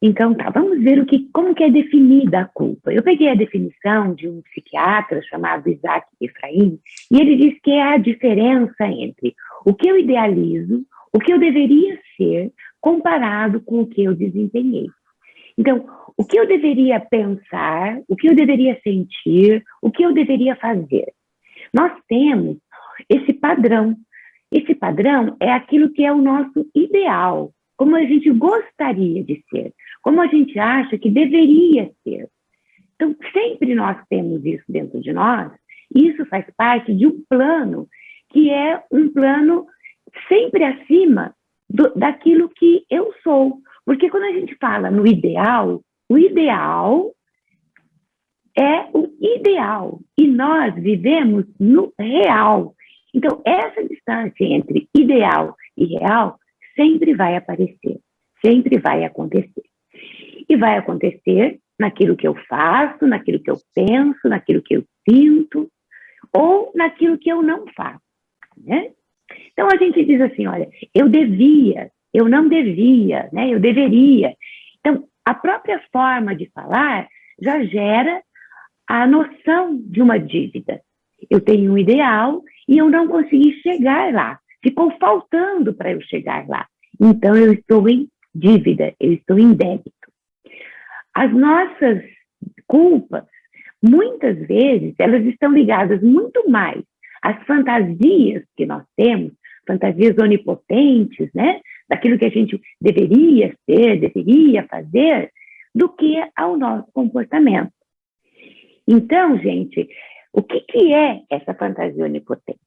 Então, tá, vamos ver como que é definida a culpa. Eu peguei a definição de um psiquiatra chamado Isaac Efraim, e ele diz que é a diferença entre o que eu idealizo, o que eu deveria ser, comparado com o que eu desempenhei. Então, o que eu deveria pensar, o que eu deveria sentir, o que eu deveria fazer. Nós temos esse padrão. Esse padrão é aquilo que é o nosso ideal, como a gente gostaria de ser, como a gente acha que deveria ser. Então, sempre nós temos isso dentro de nós, e isso faz parte de um plano, que é um plano sempre acima daquilo que eu sou. Porque quando a gente fala no ideal, o ideal é o ideal, e nós vivemos no real. Então, essa distância entre ideal e real sempre vai aparecer, sempre vai acontecer. E vai acontecer naquilo que eu faço, naquilo que eu penso, naquilo que eu sinto, ou naquilo que eu não faço, né? Então, a gente diz assim, olha, eu devia, eu não devia, né? Eu deveria. Então, a própria forma de falar já gera a noção de uma dívida. Eu tenho um ideal e eu não consegui chegar lá. Ficou faltando para eu chegar lá. Então, eu estou em dívida, eu estou em débito. As nossas culpas, muitas vezes, elas estão ligadas muito mais às fantasias que nós temos, fantasias onipotentes, né? Daquilo que a gente deveria ser, deveria fazer, do que ao nosso comportamento. Então, gente, o que é essa fantasia onipotente?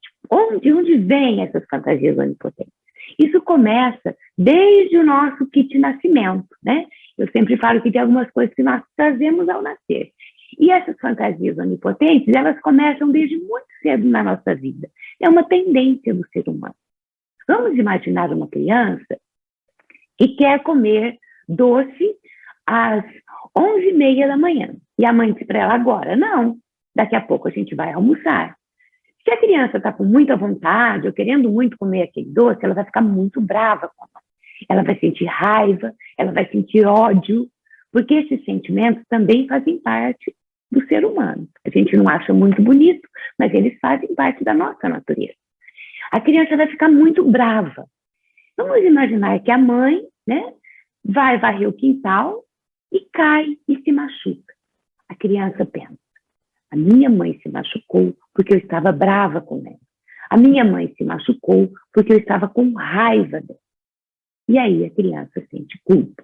De onde vêm essas fantasias onipotentes? Isso começa desde o nosso kit nascimento, né? Eu sempre falo que tem algumas coisas que nós trazemos ao nascer. E essas fantasias onipotentes, elas começam desde muito cedo na nossa vida. É uma tendência do ser humano. Vamos imaginar uma criança que quer comer doce às 11h30 da manhã. E a mãe diz para ela agora, não, daqui a pouco a gente vai almoçar. Se a criança está com muita vontade ou querendo muito comer aquele doce, ela vai ficar muito brava com a mãe. Ela vai sentir raiva, ela vai sentir ódio, porque esses sentimentos também fazem parte do ser humano. A gente não acha muito bonito, mas eles fazem parte da nossa natureza. A criança vai ficar muito brava. Vamos imaginar que a mãe, né, vai varrer o quintal e cai e se machuca. A criança pensa, a minha mãe se machucou porque eu estava brava com ela. A minha mãe se machucou porque eu estava com raiva dela. E aí a criança sente culpa.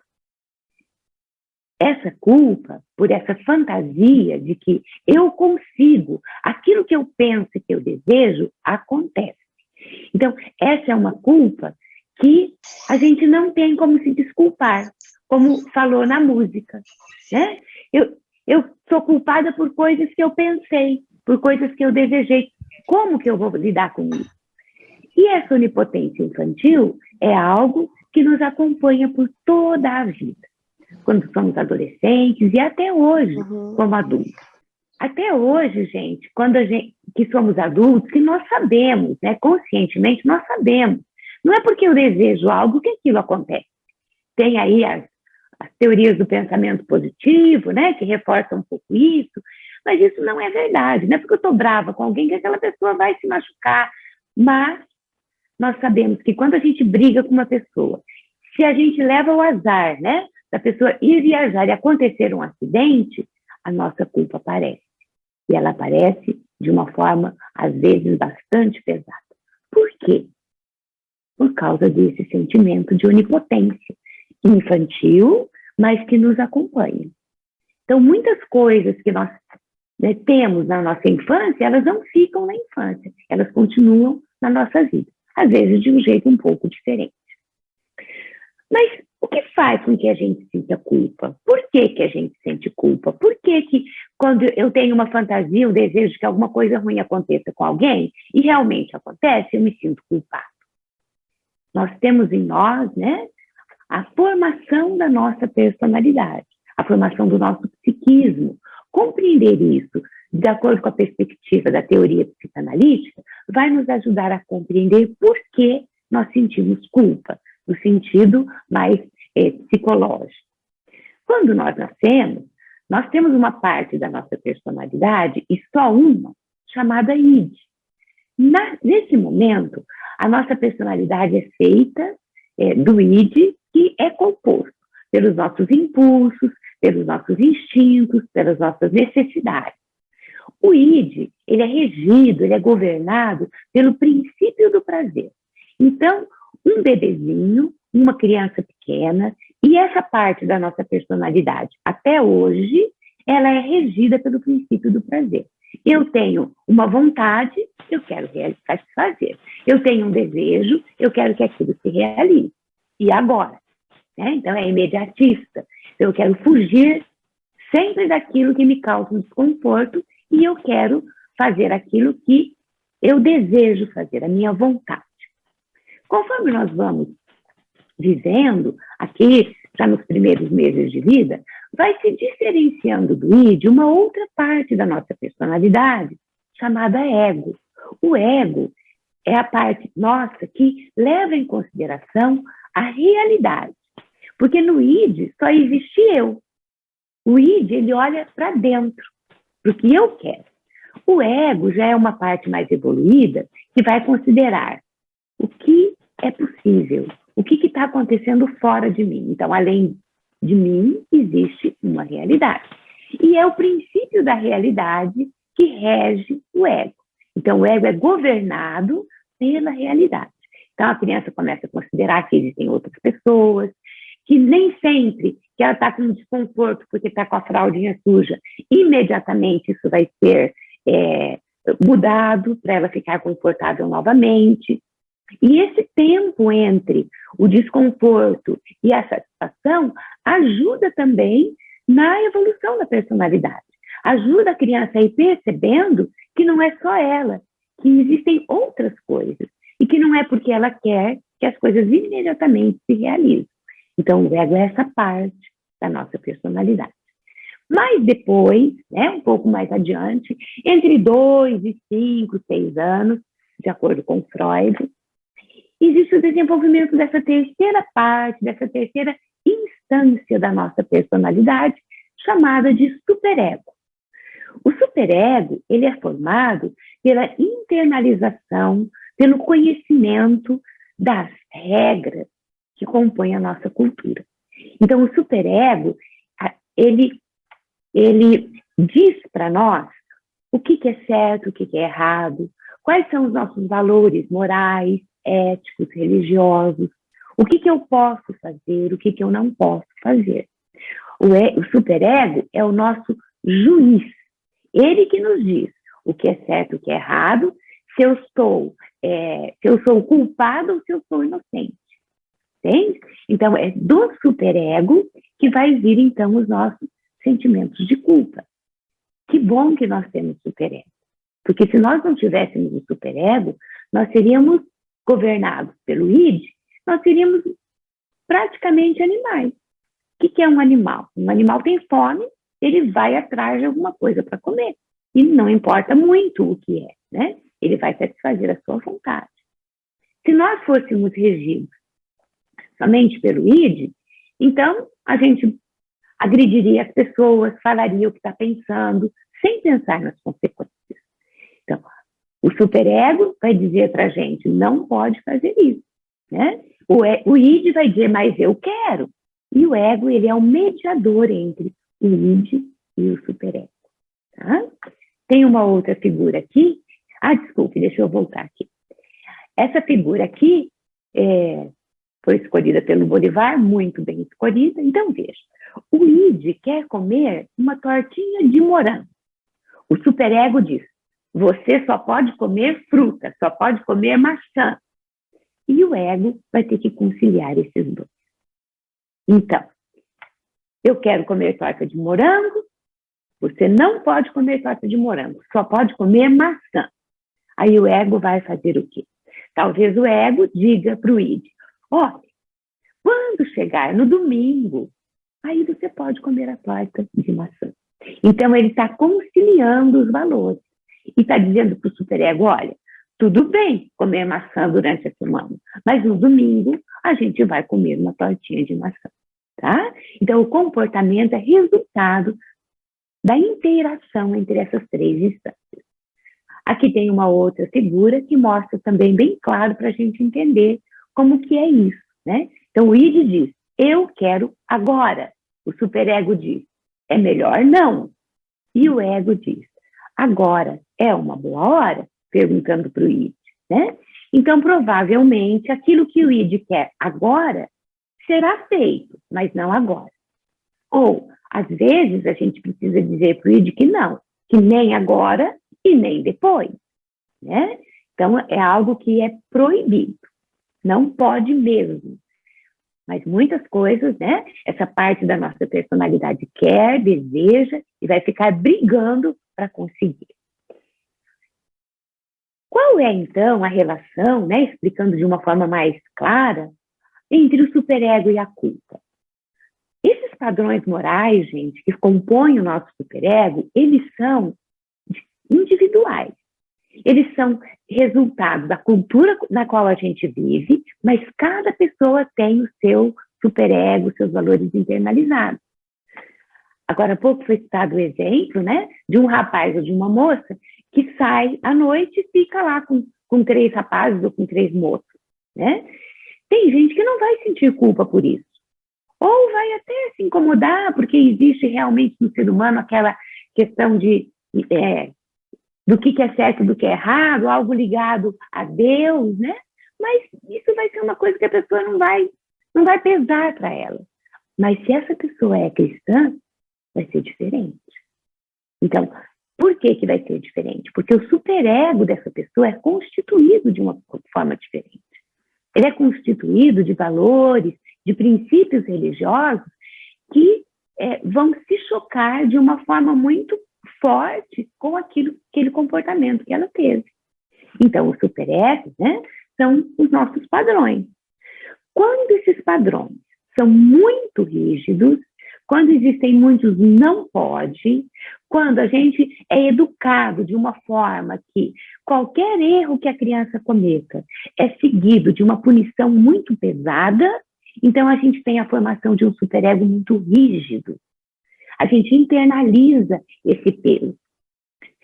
Essa culpa, por essa fantasia de que eu consigo, aquilo que eu penso e que eu desejo, acontece. Então, essa é uma culpa que a gente não tem como se desculpar, como falou na música, né? Eu sou culpada por coisas que eu pensei, por coisas que eu desejei. Como que eu vou lidar com isso? E essa onipotência infantil é algo que nos acompanha por toda a vida. Quando somos adolescentes e até hoje, como adultos. Até hoje, gente, que somos adultos, que nós sabemos, né, conscientemente nós sabemos. Não é porque eu desejo algo que aquilo acontece. Tem aí as teorias do pensamento positivo, né, que reforçam um pouco isso, mas isso não é verdade. Não é porque eu estou brava com alguém que aquela pessoa vai se machucar. Mas nós sabemos que quando a gente briga com uma pessoa, se a gente leva o azar, né, da pessoa ir viajar e acontecer um acidente, a nossa culpa aparece. E ela aparece de uma forma, às vezes, bastante pesada. Por quê? Por causa desse sentimento de onipotência infantil, mas que nos acompanha. Então, muitas coisas que nós, né, temos na nossa infância, elas não ficam na infância, elas continuam na nossa vida. Às vezes, de um jeito um pouco diferente. Mas o que faz com que a gente sinta culpa? Por que a gente sente culpa? Por que quando eu tenho uma fantasia, um desejo de que alguma coisa ruim aconteça com alguém, e realmente acontece, eu me sinto culpado? Nós temos em nós, né, a formação da nossa personalidade, a formação do nosso psiquismo. Compreender isso, de acordo com a perspectiva da teoria psicanalítica, vai nos ajudar a compreender por que nós sentimos culpa, no sentido mais psicológico. Quando nós nascemos, nós temos uma parte da nossa personalidade, e só uma, chamada id. Nesse momento, a nossa personalidade é feita do id, que é composto pelos nossos impulsos, pelos nossos instintos, pelas nossas necessidades. O id, ele é regido, ele é governado pelo princípio do prazer. Então, um bebezinho, uma criança pequena, e essa parte da nossa personalidade, até hoje, ela é regida pelo princípio do prazer. Eu tenho uma vontade, eu quero satisfazer. Eu tenho um desejo, eu quero que aquilo se realize. E agora? Então, é imediatista. Eu quero fugir sempre daquilo que me causa um desconforto e eu quero fazer aquilo que eu desejo fazer, a minha vontade. Conforme nós vamos vivendo aqui, já nos primeiros meses de vida, vai se diferenciando do id uma outra parte da nossa personalidade, chamada ego. O ego é a parte nossa que leva em consideração a realidade. Porque no id só existe eu. O id, ele olha para dentro, para o que eu quero. O ego já é uma parte mais evoluída que vai considerar o que é possível, o que está acontecendo fora de mim. Então, além de mim, existe uma realidade. E é o princípio da realidade que rege o ego. Então, o ego é governado pela realidade. Então, a criança começa a considerar que existem outras pessoas, que nem sempre que ela está com um desconforto porque está com a fraldinha suja, imediatamente isso vai ser mudado para ela ficar confortável novamente. E esse tempo entre o desconforto e a satisfação ajuda também na evolução da personalidade. Ajuda a criança a ir percebendo que não é só ela, que existem outras coisas. E que não é porque ela quer que as coisas imediatamente se realizem. Então, o ego é essa parte da nossa personalidade. Mas depois, um pouco mais adiante, entre 2 e 5, 6 anos, de acordo com Freud, existe o desenvolvimento dessa terceira parte, dessa terceira instância da nossa personalidade, chamada de superego. O superego, ele é formado pela internalização, pelo conhecimento das regras que compõem a nossa cultura. Então, o superego, ele diz para nós o que é certo, o que é errado, quais são os nossos valores morais, éticos, religiosos, o que eu posso fazer, o que eu não posso fazer. O superego é o nosso juiz, ele que nos diz o que é certo, o que é errado, se eu sou culpado ou se eu sou inocente. Entende? Então, é do superego que vai vir, então, os nossos sentimentos de culpa. Que bom que nós temos superego. Porque se nós não tivéssemos o superego, nós seríamos governados pelo id, nós seríamos praticamente animais. O que é um animal? Um animal tem fome, ele vai atrás de alguma coisa para comer. E não importa muito o que é, né? Ele vai satisfazer a sua vontade. Se nós fôssemos regidos somente pelo id, então a gente agrediria as pessoas, falaria o que está pensando, sem pensar nas consequências. Então, o superego vai dizer para a gente, não pode fazer isso, né? O id vai dizer, mas eu quero. E o ego, ele é o mediador entre o id e o superego. Tá? Tem uma outra figura aqui. Desculpe, deixa eu voltar aqui. Essa figura aqui foi escolhida pelo Bolivar, muito bem escolhida. Então, veja, o id quer comer uma tortinha de morango. O superego diz, você só pode comer fruta, só pode comer maçã. E o ego vai ter que conciliar esses dois. Então, eu quero comer torta de morango, você não pode comer torta de morango, só pode comer maçã. Aí o ego vai fazer o quê? Talvez o ego diga para o id, olha, quando chegar no domingo, aí você pode comer a torta de maçã. Então, ele está conciliando os valores. E está dizendo para o superego, olha, tudo bem comer maçã durante a semana, mas no domingo a gente vai comer uma tortinha de maçã. tá? Então, o comportamento é resultado da interação entre essas três instâncias. Aqui tem uma outra figura que mostra também bem claro para a gente entender como que é isso, né? Então, o id diz, eu quero agora. O superego diz, é melhor não. E o ego diz, agora é uma boa hora? Perguntando para o id, né? Então, provavelmente, aquilo que o id quer agora será feito, mas não agora. Ou, às vezes, a gente precisa dizer para o id que não, que nem agora e nem depois, né? Então, é algo que é proibido, não pode mesmo. Mas muitas coisas, né? Essa parte da nossa personalidade quer, deseja e vai ficar brigando para conseguir. Qual é, então, a relação, né, explicando de uma forma mais clara, entre o superego e a culpa? Esses padrões morais, gente, que compõem o nosso superego, eles são individuais. Eles são resultado da cultura na qual a gente vive, mas cada pessoa tem o seu superego, seus valores internalizados. Agora, há pouco foi citado o exemplo, né, de um rapaz ou de uma moça que sai à noite e fica lá com 3 rapazes ou com 3 moças, né? Tem gente que não vai sentir culpa por isso. Ou vai até se incomodar, porque existe realmente no ser humano aquela questão do que é certo, do que é errado, algo ligado a Deus, né? Mas isso vai ser uma coisa que a pessoa não vai pesar para ela. Mas se essa pessoa é cristã, vai ser diferente. Então, por que vai ser diferente? Porque o superego dessa pessoa é constituído de uma forma diferente. Ele é constituído de valores, de princípios religiosos que vão se chocar de uma forma muito forte com aquele comportamento que ela teve. Então, os superegos, né, são os nossos padrões. Quando esses padrões são muito rígidos, quando existem muitos não pode, quando a gente é educado de uma forma que qualquer erro que a criança cometa é seguido de uma punição muito pesada, então a gente tem a formação de um superego muito rígido. A gente internaliza esse peso.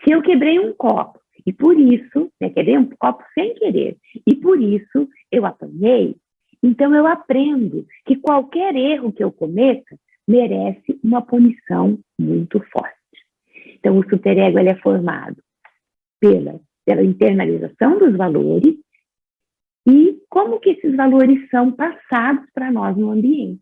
Se eu quebrei um copo, e por isso, quebrei um copo sem querer, e por isso eu apanhei, então eu aprendo que qualquer erro que eu cometa merece uma punição muito forte. Então, o superego ele é formado pela internalização dos valores e como que esses valores são passados para nós no ambiente.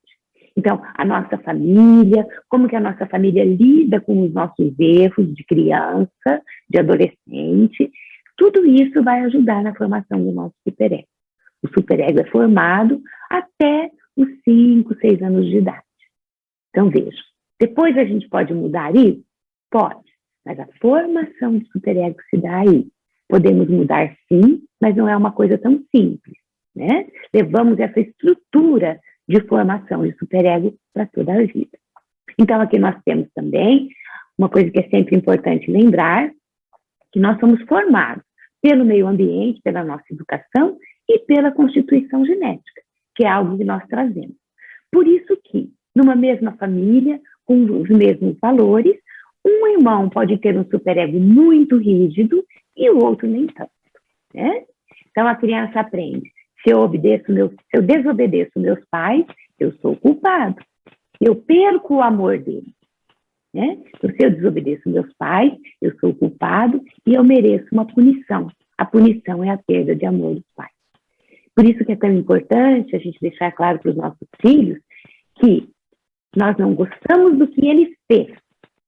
Então, a nossa família, como que a nossa família lida com os nossos erros de criança, de adolescente, tudo isso vai ajudar na formação do nosso superego. O superego é formado até os 5, 6 anos de idade. Então, veja, depois a gente pode mudar isso? Pode, mas a formação do superego se dá aí. Podemos mudar sim, mas não é uma coisa tão simples, né? Levamos essa estrutura de formação de superego para toda a vida. Então, aqui nós temos também uma coisa que é sempre importante lembrar, que nós somos formados pelo meio ambiente, pela nossa educação e pela constituição genética, que é algo que nós trazemos. Por isso que, numa mesma família, com os mesmos valores, um irmão pode ter um superego muito rígido e o outro nem tanto, né? Então, a criança aprende, se eu desobedeço meus pais, eu sou culpado. Eu perco o amor deles, né? Então, se eu desobedeço meus pais, eu sou culpado e eu mereço uma punição. A punição é a perda de amor dos pais. Por isso que é tão importante a gente deixar claro para os nossos filhos que nós não gostamos do que ele fez,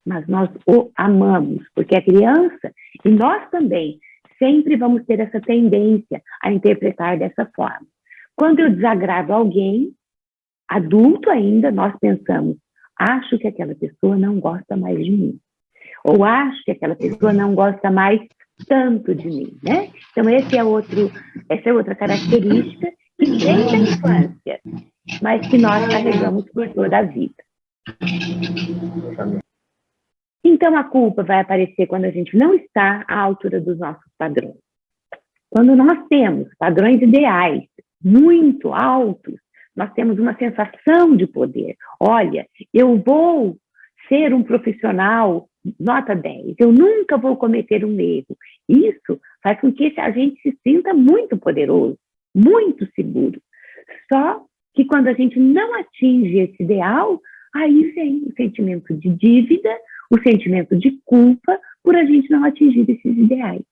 mas nós o amamos, porque a criança, e nós também, sempre vamos ter essa tendência a interpretar dessa forma. Quando eu desagrado alguém, adulto ainda, nós pensamos, acho que aquela pessoa não gosta mais de mim. Ou acho que aquela pessoa não gosta mais tanto de mim, né? Então, essa é outra característica que vem da infância, mas que nós carregamos por toda a vida. Então, a culpa vai aparecer quando a gente não está à altura dos nossos padrões. Quando nós temos padrões ideais muito altos, nós temos uma sensação de poder. Olha, eu vou ser um profissional nota 10, eu nunca vou cometer um erro. Isso faz com que a gente se sinta muito poderoso, muito seguro. Só que quando a gente não atinge esse ideal, aí vem o sentimento de dívida, o sentimento de culpa por a gente não atingir esses ideais.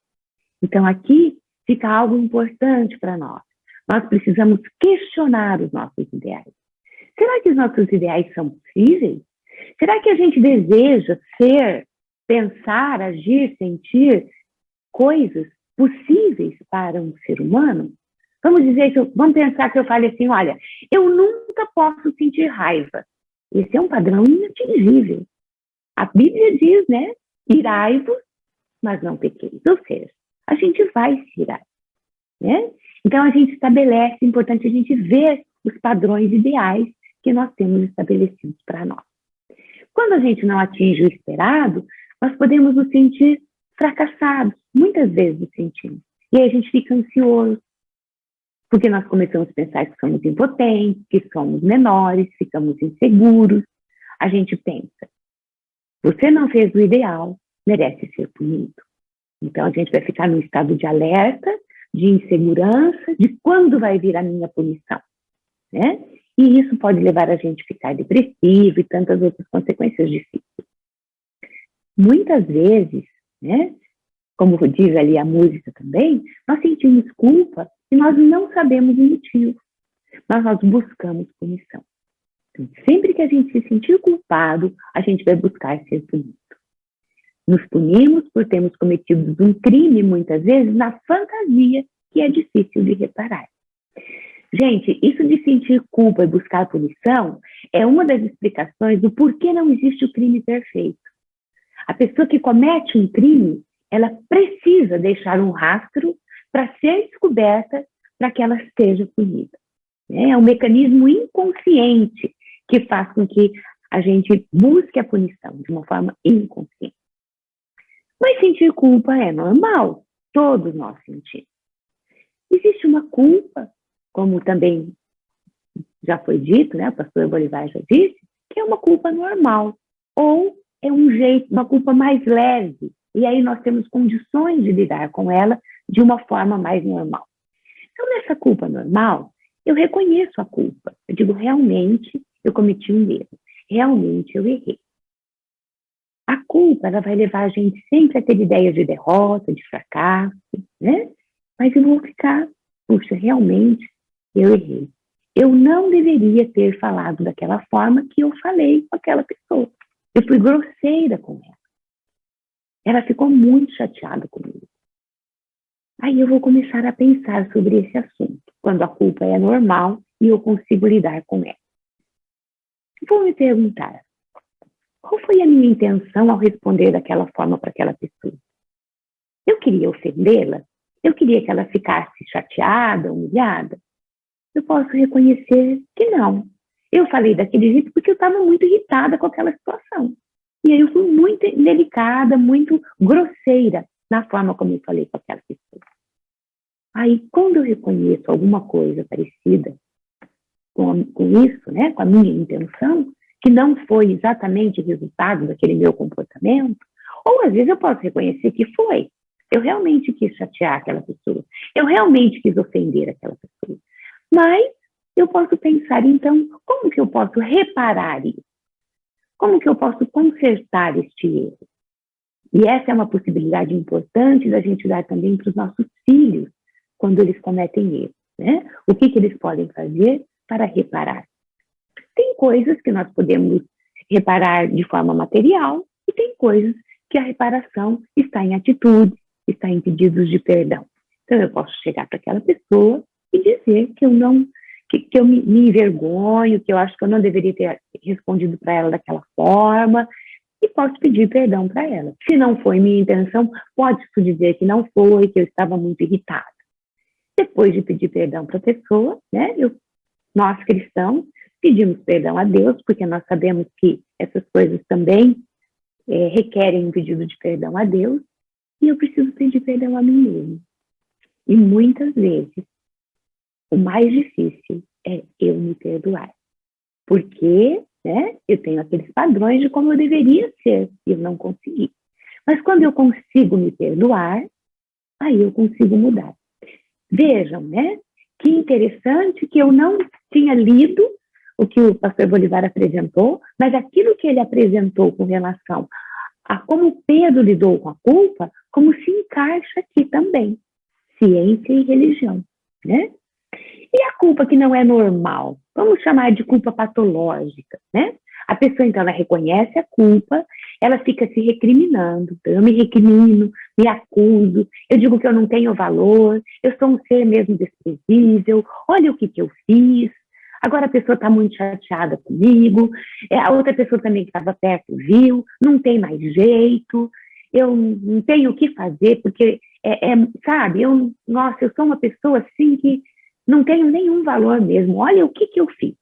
Então aqui fica algo importante para nós. Nós precisamos questionar os nossos ideais. Será que os nossos ideais são possíveis? Será que a gente deseja ser, pensar, agir, sentir coisas possíveis para um ser humano? Vamos vamos pensar que eu fale assim, olha, eu nunca posso sentir raiva. Esse é um padrão inatingível. A Bíblia diz, né? Irai-vos, mas não pequeis. Ou seja, a gente vai se irar, né? Então a gente estabelece, é importante a gente ver os padrões ideais que nós temos estabelecidos para nós. Quando a gente não atinge o esperado, nós podemos nos sentir fracassados, muitas vezes nos sentimos. E aí a gente fica ansioso, porque nós começamos a pensar que somos impotentes, que somos menores, ficamos inseguros. A gente pensa, você não fez o ideal, merece ser punido. Então a gente vai ficar num estado de alerta, de insegurança, de quando vai vir a minha punição, né? E isso pode levar a gente a ficar depressivo e tantas outras consequências difíceis. Muitas vezes, né, como diz ali a música também, nós sentimos culpa e nós não sabemos o motivo, mas nós buscamos punição. Então, sempre que a gente se sentir culpado, a gente vai buscar ser punido. Nos punimos por termos cometido um crime, muitas vezes, na fantasia, que é difícil de reparar. Gente, isso de sentir culpa e buscar punição é uma das explicações do porquê não existe o crime perfeito. A pessoa que comete um crime, ela precisa deixar um rastro para ser descoberta, para que ela seja punida. É um mecanismo inconsciente que faz com que a gente busque a punição de uma forma inconsciente. Mas sentir culpa é normal, todos nós sentimos. Existe uma culpa, como também já foi dito, né, a pastora Bolivar já disse, que é uma culpa normal, ou é uma culpa mais leve, e aí nós temos condições de lidar com ela de uma forma mais normal. Então, nessa culpa normal, eu reconheço a culpa, eu digo, realmente, eu cometi um erro, realmente eu errei. A culpa, ela vai levar a gente sempre a ter ideias de derrota, de fracasso, né? Mas eu vou ficar, puxa, realmente, eu errei. Eu não deveria ter falado daquela forma que eu falei com aquela pessoa. Eu fui grosseira com ela. Ela ficou muito chateada comigo. Aí eu vou começar a pensar sobre esse assunto, quando a culpa é normal e eu consigo lidar com ela. Vou me perguntar, qual foi a minha intenção ao responder daquela forma para aquela pessoa? Eu queria ofendê-la? Eu queria que ela ficasse chateada, humilhada? Eu posso reconhecer que não. Eu falei daquele jeito porque eu estava muito irritada com aquela situação. E aí eu fui muito delicada, muito grosseira na forma como eu falei com aquela pessoa. Aí, quando eu reconheço alguma coisa parecida com isso, né, com a minha intenção, que não foi exatamente resultado daquele meu comportamento, ou às vezes eu posso reconhecer que foi. Eu realmente quis chatear aquela pessoa. Eu realmente quis ofender aquela pessoa. Mas eu posso pensar, então, como que eu posso reparar isso? Como que eu posso consertar este erro? E essa é uma possibilidade importante da gente dar também para os nossos filhos, quando eles cometem erros, né? O que eles podem fazer para reparar? Tem coisas que nós podemos reparar de forma material e tem coisas que a reparação está em atitude, está em pedidos de perdão. Então eu posso chegar para aquela pessoa e dizer que eu me envergonho, que eu acho que eu não deveria ter respondido para ela daquela forma, e posso pedir perdão para ela. Se não foi minha intenção, pode-se dizer que não foi, que eu estava muito irritada. Depois de pedir perdão para a pessoa, né, nós cristãos pedimos perdão a Deus, porque nós sabemos que essas coisas também requerem um pedido de perdão a Deus, e eu preciso pedir perdão a mim mesmo. E muitas vezes, o mais difícil é eu me perdoar. Porque, né, eu tenho aqueles padrões de como eu deveria ser e eu não consegui. Mas quando eu consigo me perdoar, aí eu consigo mudar. Vejam, né, que interessante que eu não tinha lido o que o pastor Bolivar apresentou, mas aquilo que ele apresentou com relação a como Pedro lidou com a culpa, como se encaixa aqui também, ciência e religião, né? E a culpa que não é normal? Vamos chamar de culpa patológica, né? A pessoa, então, ela reconhece a culpa, ela fica se recriminando. Então, eu me recrimino, me acuso, eu digo que eu não tenho valor, eu sou um ser mesmo desprezível, olha o que eu fiz. Agora a pessoa está muito chateada comigo, a outra pessoa também que estava perto viu, não tem mais jeito, eu não tenho o que fazer, porque, sabe, nossa, eu sou uma pessoa assim que não tenho nenhum valor mesmo, olha o que eu fiz.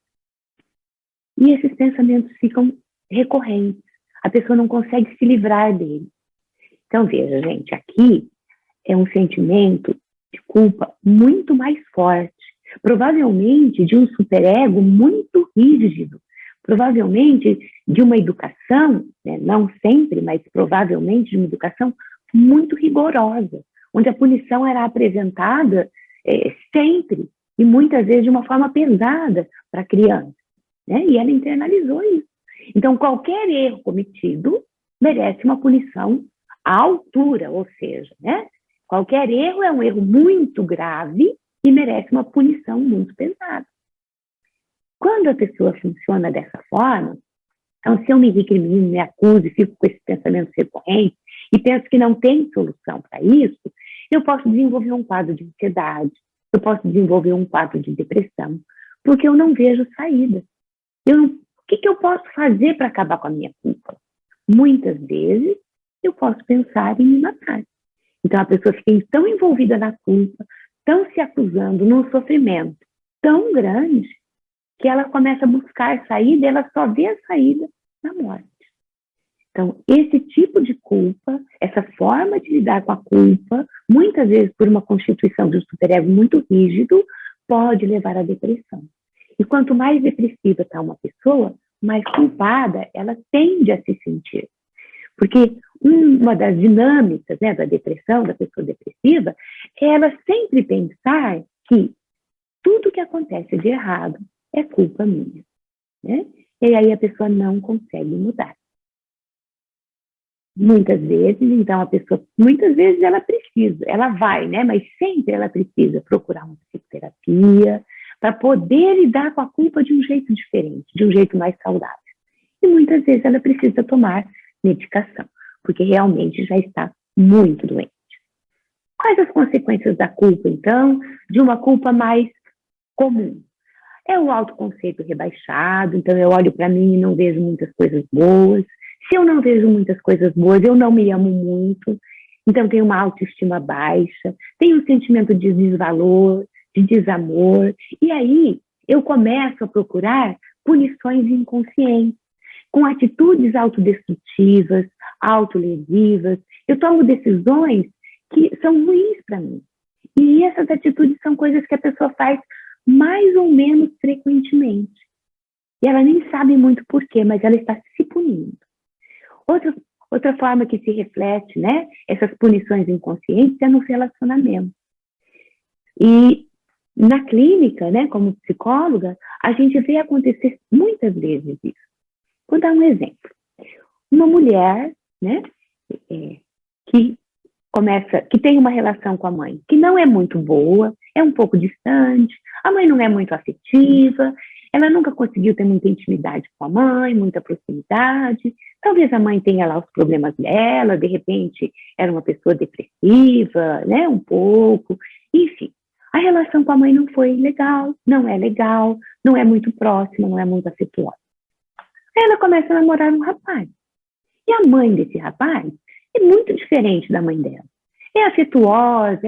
E esses pensamentos ficam recorrentes, a pessoa não consegue se livrar deles. Então, veja, gente, aqui é um sentimento de culpa muito mais forte, provavelmente de um superego muito rígido, provavelmente de uma educação, né, não sempre, mas provavelmente de uma educação muito rigorosa, onde a punição era apresentada sempre e muitas vezes de uma forma pesada para a criança, né? E ela internalizou isso. Então, qualquer erro cometido merece uma punição à altura, ou seja, né? Qualquer erro é um erro muito grave e merece uma punição muito pesada. Quando a pessoa funciona dessa forma, então, se eu me recrimino, me acuso e fico com esses pensamentos recorrentes e penso que não tem solução para isso, eu posso desenvolver um quadro de ansiedade, eu posso desenvolver um quadro de depressão, porque eu não vejo saída. O que eu posso fazer para acabar com a minha culpa? Muitas vezes, eu posso pensar em me matar. Então, a pessoa fica tão envolvida na culpa, tão se acusando, num sofrimento tão grande, que ela começa a buscar saída e ela só vê a saída na morte. Então, esse tipo de culpa, essa forma de lidar com a culpa, muitas vezes por uma constituição de um superego muito rígido, pode levar à depressão. E quanto mais depressiva está uma pessoa, mais culpada ela tende a se sentir. Porque uma das dinâmicas, né, da depressão, da pessoa depressiva, é ela sempre pensar que tudo que acontece de errado é culpa minha, né? E aí a pessoa não consegue mudar. Muitas vezes, então, muitas vezes ela precisa, ela vai, né? Mas sempre ela precisa procurar uma psicoterapia para poder lidar com a culpa de um jeito diferente, de um jeito mais saudável. E muitas vezes ela precisa tomar medicação, porque realmente já está muito doente. Quais as consequências da culpa, então, de uma culpa mais comum? É o autoconceito rebaixado, então eu olho para mim e não vejo muitas coisas boas. Se eu não vejo muitas coisas boas, eu não me amo muito, então tenho uma autoestima baixa, tenho um sentimento de desvalor, de desamor, e aí eu começo a procurar punições inconscientes, com atitudes autodestrutivas, autolesivas. Eu tomo decisões que são ruins para mim. E essas atitudes são coisas que a pessoa faz mais ou menos frequentemente. E ela nem sabe muito por quê, mas ela está se punindo. Outra forma que se reflete, né, essas punições inconscientes é no relacionamento. E na clínica, né, como psicóloga, a gente vê acontecer muitas vezes isso. Vou dar um exemplo. Uma mulher, né, que tem uma relação com a mãe que não é muito boa, é um pouco distante, a mãe não é muito afetiva, ela nunca conseguiu ter muita intimidade com a mãe, muita proximidade, talvez a mãe tenha lá os problemas dela, de repente era uma pessoa depressiva, né, um pouco, enfim. A relação com a mãe não foi legal, não é muito próxima, não é muito afetuosa. Aí ela começa a namorar um rapaz. E a mãe desse rapaz é muito diferente da mãe dela. É afetuosa,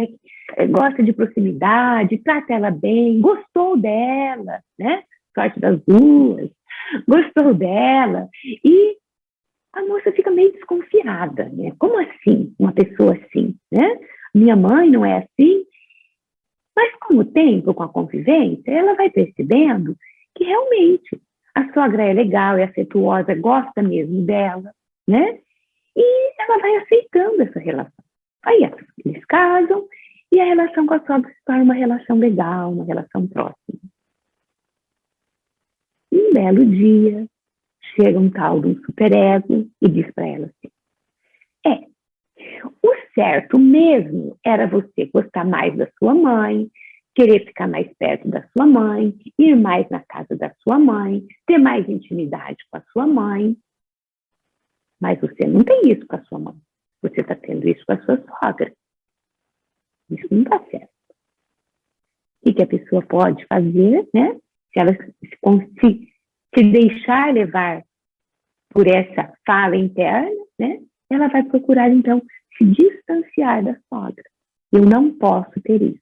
gosta de proximidade, trata ela bem, gostou dela, né? Sorte das duas, gostou dela. E a moça fica meio desconfiada, né? Como assim, uma pessoa assim, né? Minha mãe não é assim? Mas com o tempo, com a convivência, ela vai percebendo que realmente a sogra é legal, é afetuosa, gosta mesmo dela, né? E ela vai aceitando essa relação. Aí eles casam e a relação com a sogra se torna uma relação legal, uma relação próxima. E um belo dia, chega um tal de um superego e diz para ela assim, o certo mesmo era você gostar mais da sua mãe, querer ficar mais perto da sua mãe, ir mais na casa da sua mãe, ter mais intimidade com a sua mãe. Mas você não tem isso com a sua mãe. Você está tendo isso com a sua sogra. Isso não está certo. O que a pessoa pode fazer, né? Se ela se deixar levar por essa fala interna, né? Ela vai procurar, então, se distanciar da sogra. Eu não posso ter isso.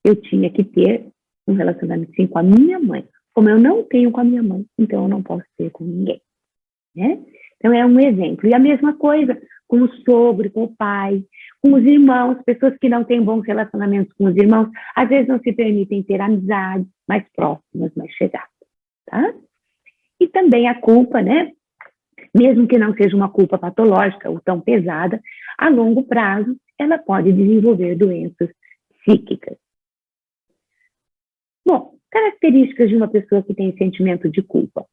Eu tinha que ter um relacionamento sim com a minha mãe. Como eu não tenho com a minha mãe, então eu não posso ter com ninguém. Né? Então é um exemplo. E a mesma coisa com o sogro, com o pai, com os irmãos, pessoas que não têm bons relacionamentos com os irmãos, às vezes não se permitem ter amizades mais próximas, mais chegadas. Tá? E também a culpa, né? Mesmo que não seja uma culpa patológica ou tão pesada, a longo prazo ela pode desenvolver doenças psíquicas. Bom, características de uma pessoa que tem sentimento de culpa.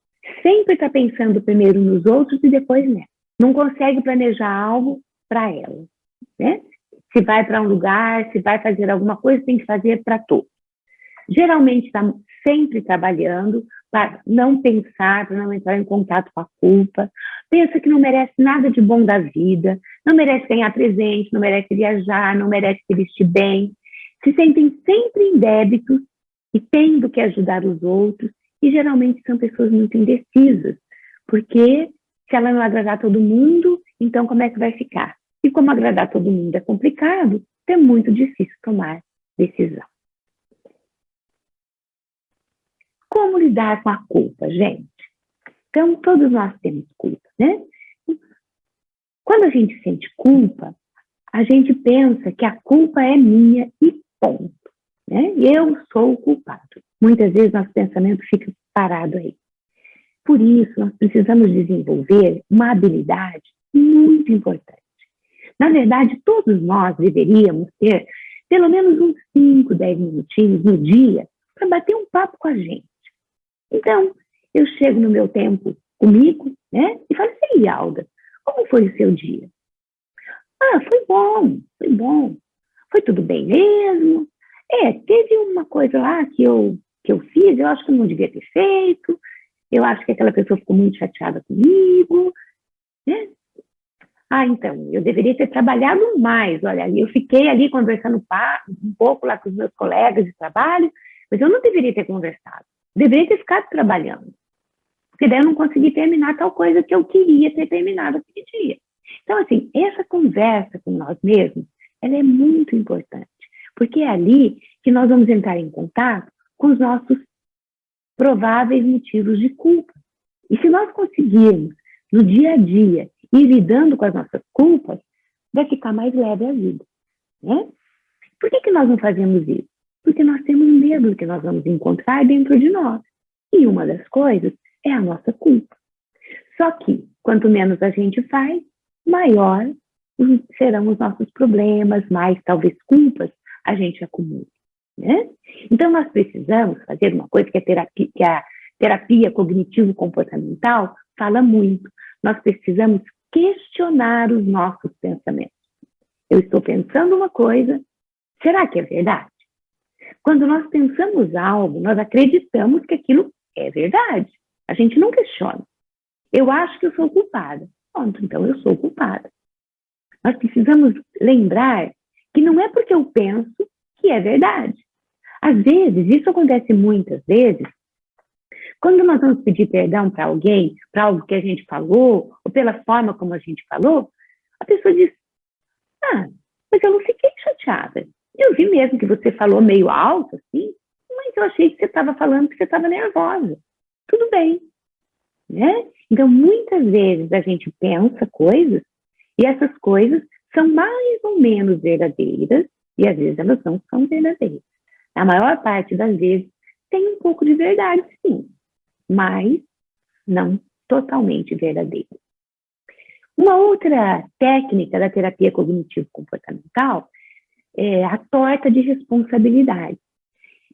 Sempre está pensando primeiro nos outros e depois nela. Não consegue planejar algo para ela. Né? Se vai para um lugar, se vai fazer alguma coisa, tem que fazer para todos. Geralmente está sempre trabalhando para não pensar, para não entrar em contato com a culpa. Pensa que não merece nada de bom da vida, não merece ganhar presente, não merece viajar, não merece se vestir bem. Se sentem sempre em débitos e tendo que ajudar os outros. E geralmente são pessoas muito indecisas, porque se ela não agradar todo mundo, então como é que vai ficar? E como agradar todo mundo é complicado, é muito difícil tomar decisão. Como lidar com a culpa, gente? Então, todos nós temos culpa, né? Quando a gente sente culpa, a gente pensa que a culpa é minha e ponto. Né? Eu sou o culpado. Muitas vezes nosso pensamento fica parado aí. Por isso, nós precisamos desenvolver uma habilidade muito importante. Na verdade, todos nós deveríamos ter pelo menos uns 5, 10 minutinhos no dia para bater um papo com a gente. Então, eu chego no meu tempo comigo, né? E falo assim, Alda, como foi o seu dia? Ah, foi bom, foi bom. Foi tudo bem mesmo? Teve uma coisa lá que eu fiz, eu acho que eu não devia ter feito, eu acho que aquela pessoa ficou muito chateada comigo, né? Ah, então, eu deveria ter trabalhado mais, olha, eu fiquei ali conversando um pouco lá com os meus colegas de trabalho, mas eu não deveria ter conversado, deveria ter ficado trabalhando, porque daí eu não consegui terminar tal coisa que eu queria ter terminado aquele dia. Então, assim, essa conversa com nós mesmos, ela é muito importante, porque é ali que nós vamos entrar em contato com os nossos prováveis motivos de culpa. E se nós conseguirmos, no dia a dia, ir lidando com as nossas culpas, vai ficar mais leve a vida. Né? Por que nós não fazemos isso? Porque nós temos medo do que nós vamos encontrar dentro de nós. E uma das coisas é a nossa culpa. Só que, quanto menos a gente faz, maior serão os nossos problemas, mais talvez culpas a gente acumula. Né? Então, nós precisamos fazer uma coisa que a terapia cognitivo-comportamental fala muito. Nós precisamos questionar os nossos pensamentos. Eu estou pensando uma coisa, será que é verdade? Quando nós pensamos algo, nós acreditamos que aquilo é verdade. A gente não questiona. Eu acho que eu sou culpada. Pronto, então eu sou culpada. Nós precisamos lembrar que não é porque eu penso que é verdade. Às vezes, isso acontece muitas vezes, quando nós vamos pedir perdão para alguém, para algo que a gente falou, ou pela forma como a gente falou, a pessoa diz, mas eu não fiquei chateada. Eu vi mesmo que você falou meio alto, assim, mas eu achei que você estava falando que você estava nervosa. Tudo bem. Né? Então, muitas vezes a gente pensa coisas, e essas coisas são mais ou menos verdadeiras, e às vezes elas não são verdadeiras. Na maior parte das vezes, tem um pouco de verdade, sim, mas não totalmente verdadeiro. Uma outra técnica da terapia cognitivo-comportamental é a torta de responsabilidade.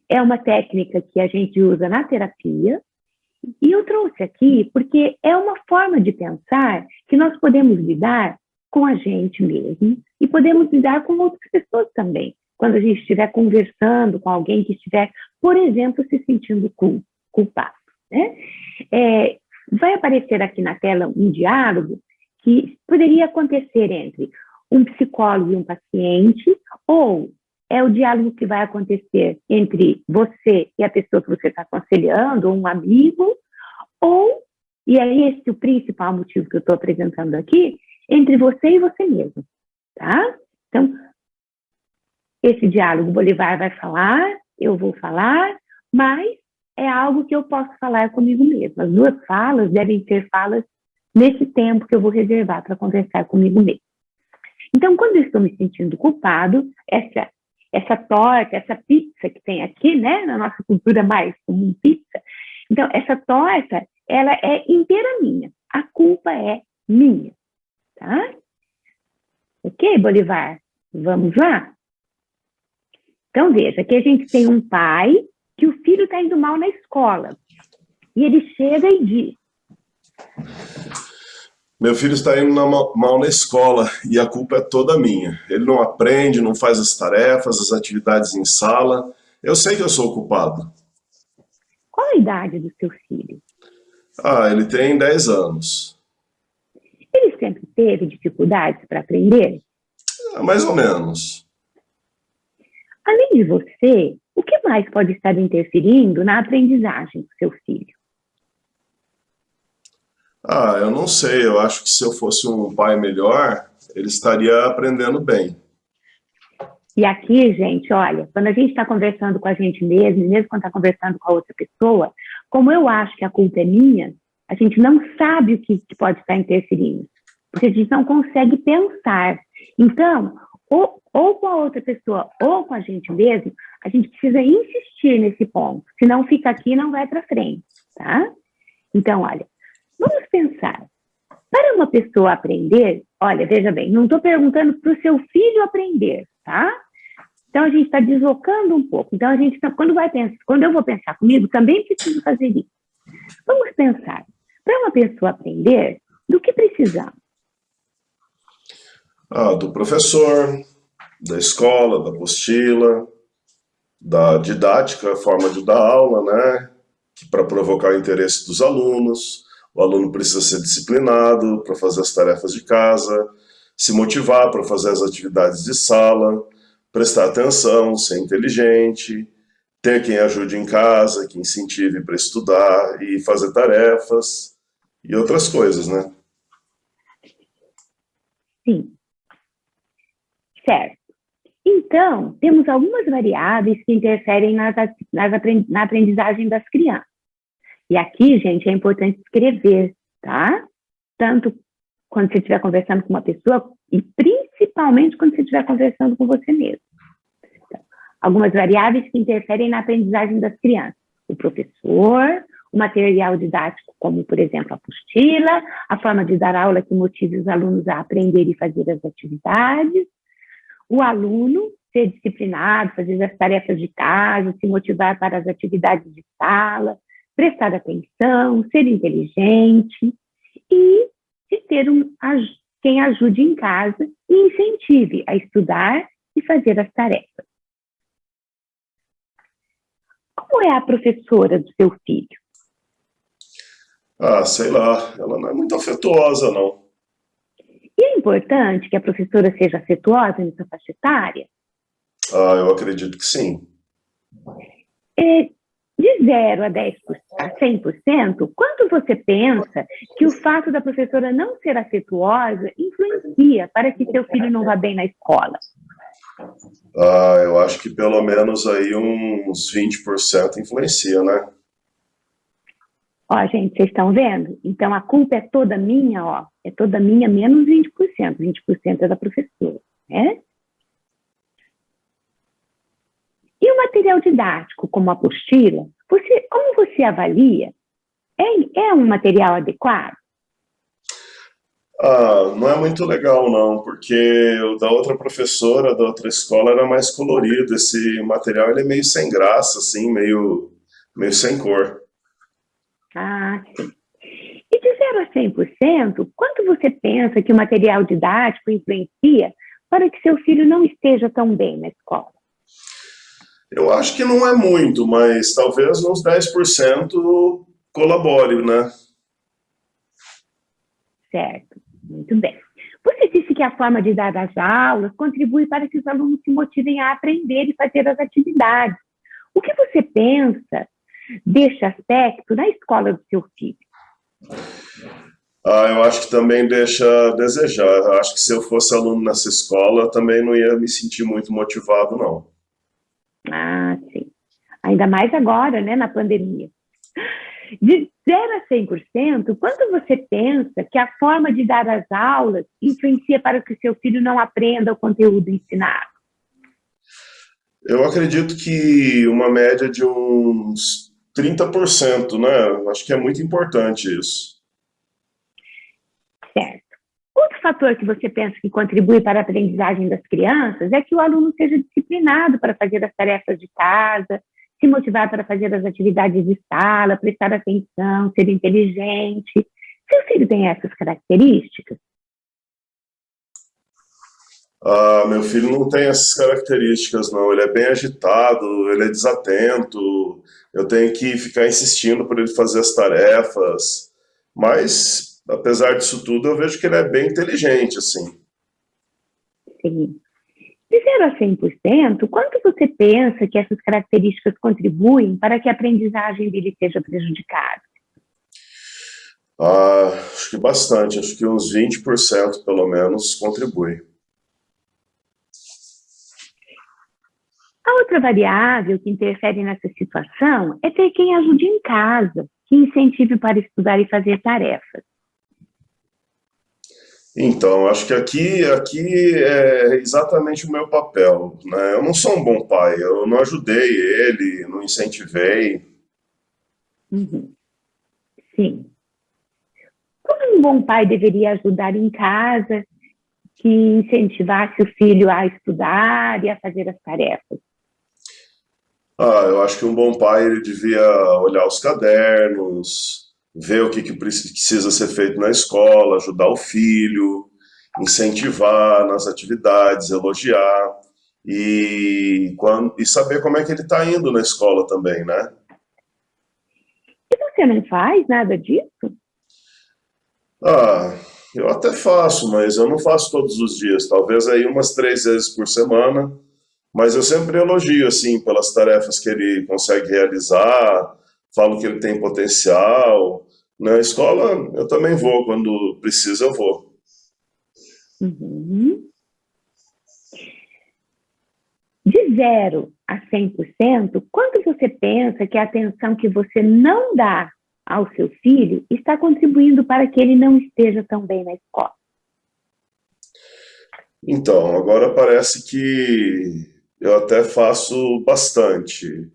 É uma técnica que a gente usa na terapia, e eu trouxe aqui porque é uma forma de pensar que nós podemos lidar com a gente mesmo e podemos lidar com outras pessoas também. Quando a gente estiver conversando com alguém que estiver, por exemplo, se sentindo culpado, né? Vai aparecer aqui na tela um diálogo que poderia acontecer entre um psicólogo e um paciente, ou é o diálogo que vai acontecer entre você e a pessoa que você está aconselhando, ou um amigo, ou, e é esse o principal motivo que eu estou apresentando aqui, entre você e você mesmo, tá? Então, esse diálogo, Bolivar vai falar, eu vou falar, mas é algo que eu posso falar comigo mesmo. As duas falas devem ser falas nesse tempo que eu vou reservar para conversar comigo mesmo. Então, quando eu estou me sentindo culpado, essa torta, essa pizza que tem aqui, né, na nossa cultura mais comum, pizza, então, essa torta, ela é inteira minha. A culpa é minha, tá? Ok, Bolivar? Vamos lá? Então, veja, aqui a gente tem um pai que o filho está indo mal na escola. E ele chega e diz: Meu filho está indo mal na escola e a culpa é toda minha. Ele não aprende, não faz as tarefas, as atividades em sala. Eu sei que eu sou o culpado. qual a idade do seu filho? Ah, ele tem 10 anos. Ele sempre teve dificuldades para aprender? Ah, mais ou menos. Além de você, o que mais pode estar interferindo na aprendizagem do seu filho? Ah, eu não sei. Eu acho que se eu fosse um pai melhor, ele estaria aprendendo bem. E aqui, gente, olha, quando a gente está conversando com a gente mesmo, mesmo quando está conversando com a outra pessoa, como eu acho que a culpa é minha, a gente não sabe o que pode estar interferindo, porque a gente não consegue pensar. Então, ou com a outra pessoa ou com a gente mesmo, a gente precisa insistir nesse ponto, senão fica aqui e não vai para frente, tá? Então, olha, vamos pensar. Para uma pessoa aprender, olha, veja bem, não estou perguntando para o seu filho aprender, tá? Então, a gente está deslocando um pouco. Então, a gente, quando eu vou pensar comigo, também preciso fazer isso. Vamos pensar. Para uma pessoa aprender, do que precisamos? Ah, do professor, da escola, da apostila, da didática, a forma de dar aula, né? Que para provocar o interesse dos alunos, o aluno precisa ser disciplinado para fazer as tarefas de casa, se motivar para fazer as atividades de sala, prestar atenção, ser inteligente, ter quem ajude em casa, que incentive para estudar e fazer tarefas e outras coisas, né? Sim, certo. Então, temos algumas variáveis que interferem na aprendizagem das crianças. E aqui, gente, é importante escrever, tá? Tanto quando você estiver conversando com uma pessoa e principalmente quando você estiver conversando com você mesmo. Então, algumas variáveis que interferem na aprendizagem das crianças. O professor, o material didático, como, por exemplo, a apostila, a forma de dar aula que motive os alunos a aprender e fazer as atividades, o aluno ser disciplinado, fazer as tarefas de casa, se motivar para as atividades de sala, prestar atenção, ser inteligente e de ter quem ajude em casa e incentive a estudar e fazer as tarefas. Como é a professora do seu filho? Ah, sei lá, ela não é muito afetuosa, não. E é importante que a professora seja afetuosa nessa faixa etária? Ah, eu acredito que sim. De 0 a 10%, a 100%, quanto você pensa que o fato da professora não ser afetuosa influencia para que seu filho não vá bem na escola? Ah, eu acho que pelo menos aí uns 20% influencia, né? Ó, gente, vocês estão vendo? Então, a culpa é toda minha, ó. É toda minha menos 20%. 20% é da professora, né? E E o material didático, como a apostila, como você avalia? É um material adequado? Não é muito legal não, porque o da outra professora, da outra escola, era mais colorido. Esse material ele é meio sem graça, assim, meio sem cor. Ah, sim. E de 0 a 100%, quanto você pensa que o material didático influencia para que seu filho não esteja tão bem na escola? Eu acho que não é muito, mas talvez uns 10% colabore, né? Certo, muito bem. Você disse que a forma de dar as aulas contribui para que os alunos se motivem a aprender e fazer as atividades. O que você pensa deste aspecto na escola do seu filho? Eu acho que também deixa a desejar. Eu acho que se eu fosse aluno nessa escola, também não ia me sentir muito motivado, não. Ah, sim. Ainda mais agora, né, na pandemia. De 0 a 100%, quanto você pensa que a forma de dar as aulas influencia para que seu filho não aprenda o conteúdo ensinado? Eu acredito que uma média de uns 30%, né? Acho que é muito importante isso. Certo. Outro fator que você pensa que contribui para a aprendizagem das crianças é que o aluno seja disciplinado para fazer as tarefas de casa, se motivar para fazer as atividades de sala, prestar atenção, ser inteligente. Seu filho tem essas características? Meu filho não tem essas características, não. Ele é bem agitado, ele é desatento. Eu tenho que ficar insistindo para ele fazer as tarefas. Mas, apesar disso tudo, eu vejo que ele é bem inteligente, assim. Sim. De 0 a 100%, quanto você pensa que essas características contribuem para que a aprendizagem dele seja prejudicada? Acho que bastante. Acho que uns 20% pelo menos contribui. A outra variável que interfere nessa situação é ter quem ajude em casa, que incentive para estudar e fazer tarefas. Então, acho que aqui é exatamente o meu papel, né? Eu não sou um bom pai, eu não ajudei ele, não incentivei. Uhum. Sim. Como um bom pai deveria ajudar em casa, que incentivasse o filho a estudar e a fazer as tarefas? Eu acho que um bom pai ele devia olhar os cadernos, ver o que precisa ser feito na escola, ajudar o filho, incentivar nas atividades, elogiar e saber como é que ele está indo na escola também, né? E você não faz nada disso? Ah, eu até faço, mas eu não faço todos os dias. Talvez aí umas 3 vezes por semana. Mas eu sempre elogio, assim, pelas tarefas que ele consegue realizar, falo que ele tem potencial. Na escola, eu também vou, quando precisa, eu vou. Uhum. De 0 a 100%, quanto você pensa que a atenção que você não dá ao seu filho está contribuindo para que ele não esteja tão bem na escola? Então, agora parece que eu até faço bastante.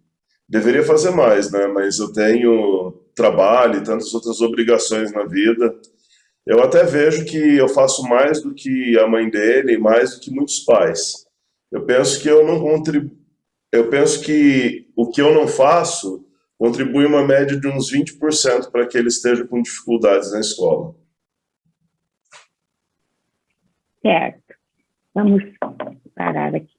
Deveria fazer mais, né? Mas eu tenho trabalho e tantas outras obrigações na vida. Eu até vejo que eu faço mais do que a mãe dele, mais do que muitos pais. Eu penso que eu não contribuo. Eu penso que o que eu não faço contribui uma média de uns 20% para que ele esteja com dificuldades na escola. Certo. Vamos parar aqui.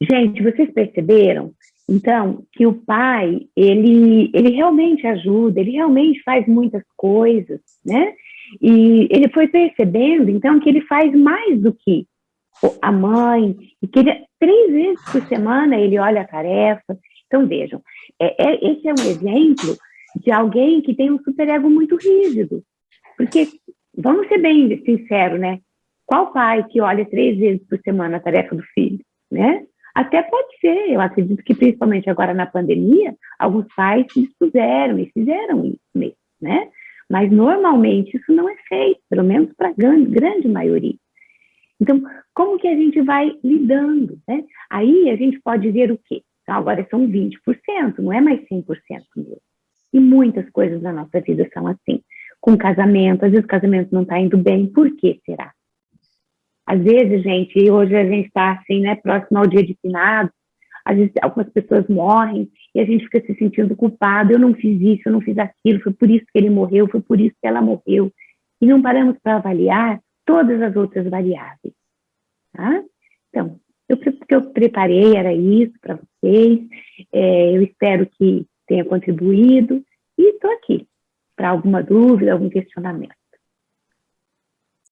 Gente, vocês perceberam, então, que o pai, ele realmente ajuda, ele realmente faz muitas coisas, né? E ele foi percebendo, então, que ele faz mais do que a mãe, e que ele, 3 vezes por semana ele olha a tarefa. Então, vejam, esse é um exemplo de alguém que tem um superego muito rígido. Porque, vamos ser bem sinceros, né? Qual pai que olha 3 vezes por semana a tarefa do filho, né? Até pode ser, eu acredito que principalmente agora na pandemia, alguns pais se dispuseram e fizeram isso mesmo, né? Mas normalmente isso não é feito, pelo menos para a grande maioria. Então, como que a gente vai lidando, né? Aí a gente pode ver o quê? Então, agora são 20%, não é mais 100% mesmo. E muitas coisas na nossa vida são assim. Com casamento, às vezes o casamento não está indo bem, por que será? Às vezes, gente, e hoje a gente está assim, né, próximo ao dia de finados, às vezes algumas pessoas morrem e a gente fica se sentindo culpado, eu não fiz isso, eu não fiz aquilo, foi por isso que ele morreu, foi por isso que ela morreu. E não paramos para avaliar todas as outras variáveis. Tá? Então, o que eu preparei era isso para vocês, eu espero que tenha contribuído e estou aqui para alguma dúvida, algum questionamento.